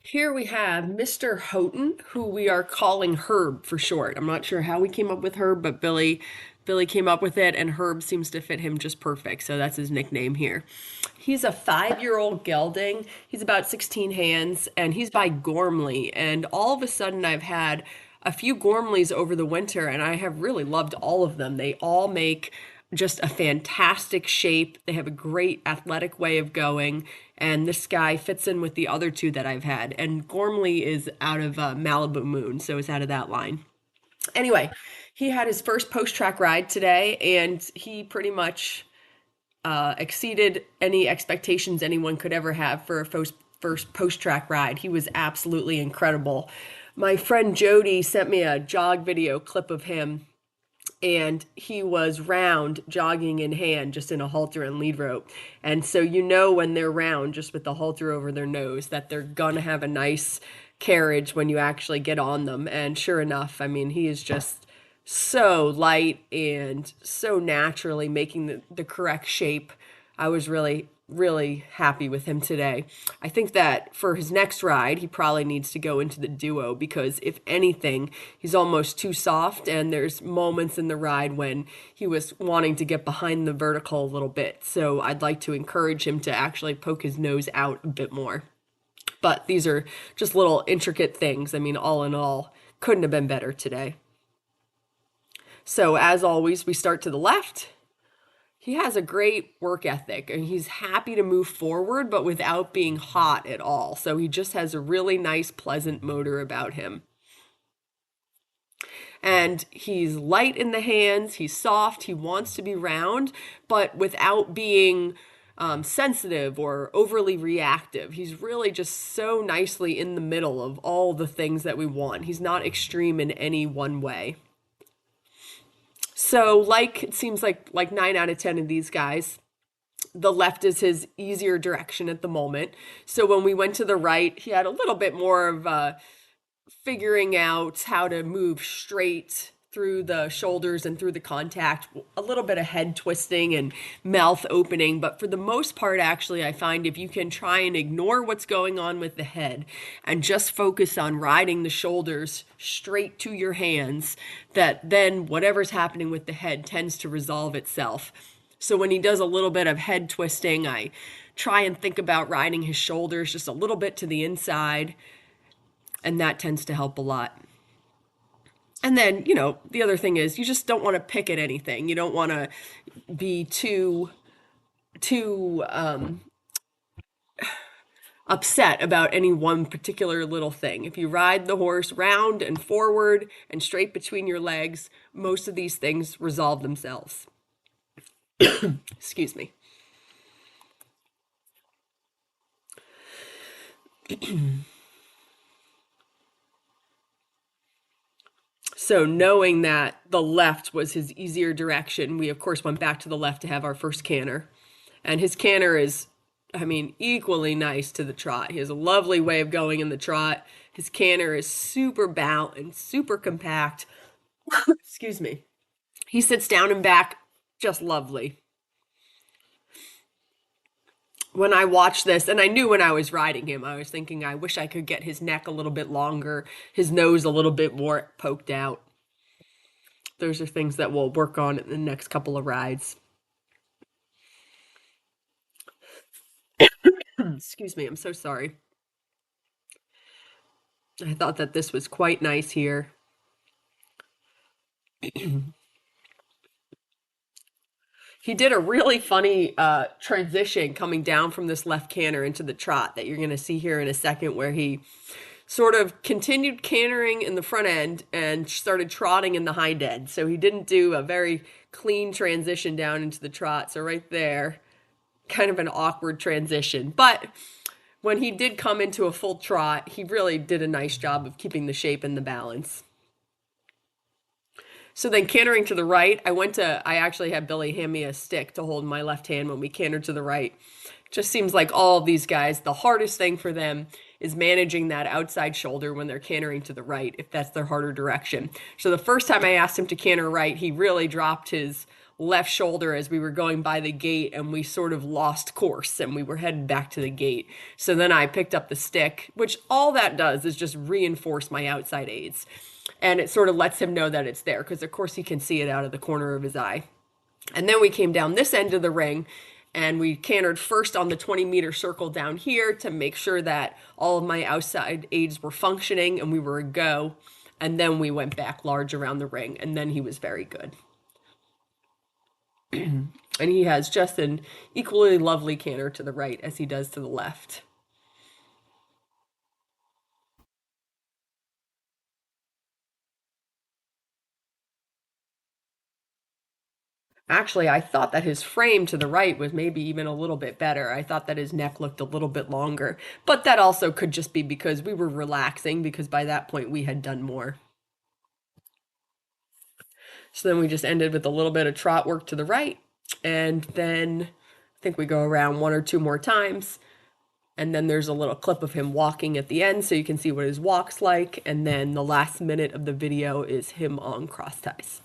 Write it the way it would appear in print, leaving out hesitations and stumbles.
Here we have Mr. Houghton, who we are calling Herb for short. I'm not sure how we came up with Herb, but Billy came up with it, and Herb seems to fit him just perfect. So that's his nickname here. He's a 5-year-old gelding. He's about 16 hands, and he's by Gormley. And all of a sudden, I've had a few Gormleys over the winter, and I have really loved all of them. They all make just a fantastic shape. They have a great athletic way of going, and this guy fits in with the other two that I've had. And Gormley is out of Malibu Moon, so it's out of that line. Anyway, he had his first post track ride today, and he pretty much exceeded any expectations anyone could ever have for a first post track ride. He was absolutely incredible. My friend Jody sent me a jog video clip of him, and he was round, jogging in hand, just in a halter and lead rope. And so you know when they're round, just with the halter over their nose, that they're gonna have a nice carriage when you actually get on them. And sure enough, I mean, he is just so light and so naturally making the correct shape. I was really happy with him today. I think that for his next ride, he probably needs to go into the duo because if anything, he's almost too soft, and there's moments in the ride when he was wanting to get behind the vertical a little bit. So I'd like to encourage him to actually poke his nose out a bit more. But these are just little intricate things. I mean, all in all, couldn't have been better today. So as always, we start to the left. He has a great work ethic and he's happy to move forward, but without being hot at all. So he just has a really nice, pleasant motor about him. And he's light in the hands, he's soft, he wants to be round, but without being sensitive or overly reactive. He's really just so nicely in the middle of all the things that we want. He's not extreme in any one way. So, like it seems like 9 out of 10 of these guys, the left is his easier direction at the moment. So when we went to the right, he had a little bit more of figuring out how to move straight through the shoulders and through the contact, a little bit of head twisting and mouth opening. But for the most part, actually, I find if you can try and ignore what's going on with the head and just focus on riding the shoulders straight to your hands, that then whatever's happening with the head tends to resolve itself. So when he does a little bit of head twisting, I try and think about riding his shoulders just a little bit to the inside, and that tends to help a lot. And then, the other thing is you just don't want to pick at anything. You don't want to be too upset about any one particular little thing. If you ride the horse round and forward and straight between your legs, most of these things resolve themselves. Excuse me. So knowing that the left was his easier direction, we of course went back to the left to have our first canter. And his canter is, I mean, equally nice to the trot. He has a lovely way of going in the trot. His canter is super balanced, super compact. Excuse me. He sits down and back just lovely. When I watched this, and I knew when I was riding him, I was thinking, I wish I could get his neck a little bit longer, his nose a little bit more poked out. Those are things that we'll work on in the next couple of rides. Excuse me, I'm so sorry. I thought that this was quite nice here. He did a really funny transition coming down from this left canter into the trot that you're going to see here in a second, where he sort of continued cantering in the front end and started trotting in the hind end. So he didn't do a very clean transition down into the trot. So right there, kind of an awkward transition. But when he did come into a full trot, he really did a nice job of keeping the shape and the balance. So then cantering to the right, I actually had Billy hand me a stick to hold in my left hand when we cantered to the right. Just seems like all of these guys, the hardest thing for them is managing that outside shoulder when they're cantering to the right, if that's their harder direction. So the first time I asked him to canter right, he really dropped his left shoulder as we were going by the gate, and we sort of lost course and we were headed back to the gate. So then I picked up the stick, which all that does is just reinforce my outside aids. And it sort of lets him know that it's there because, of course, he can see it out of the corner of his eye. And then we came down this end of the ring and we cantered first on the 20-meter circle down here to make sure that all of my outside aids were functioning and we were a go. And then we went back large around the ring, and then he was very good. And he has just an equally lovely canter to the right as he does to the left. Actually, I thought that his frame to the right was maybe even a little bit better. I thought that his neck looked a little bit longer, but that also could just be because we were relaxing because by that point we had done more. So then we just ended with a little bit of trot work to the right, and then I think we go around one or two more times, and then there's a little clip of him walking at the end so you can see what his walk's like, and then the last minute of the video is him on cross ties.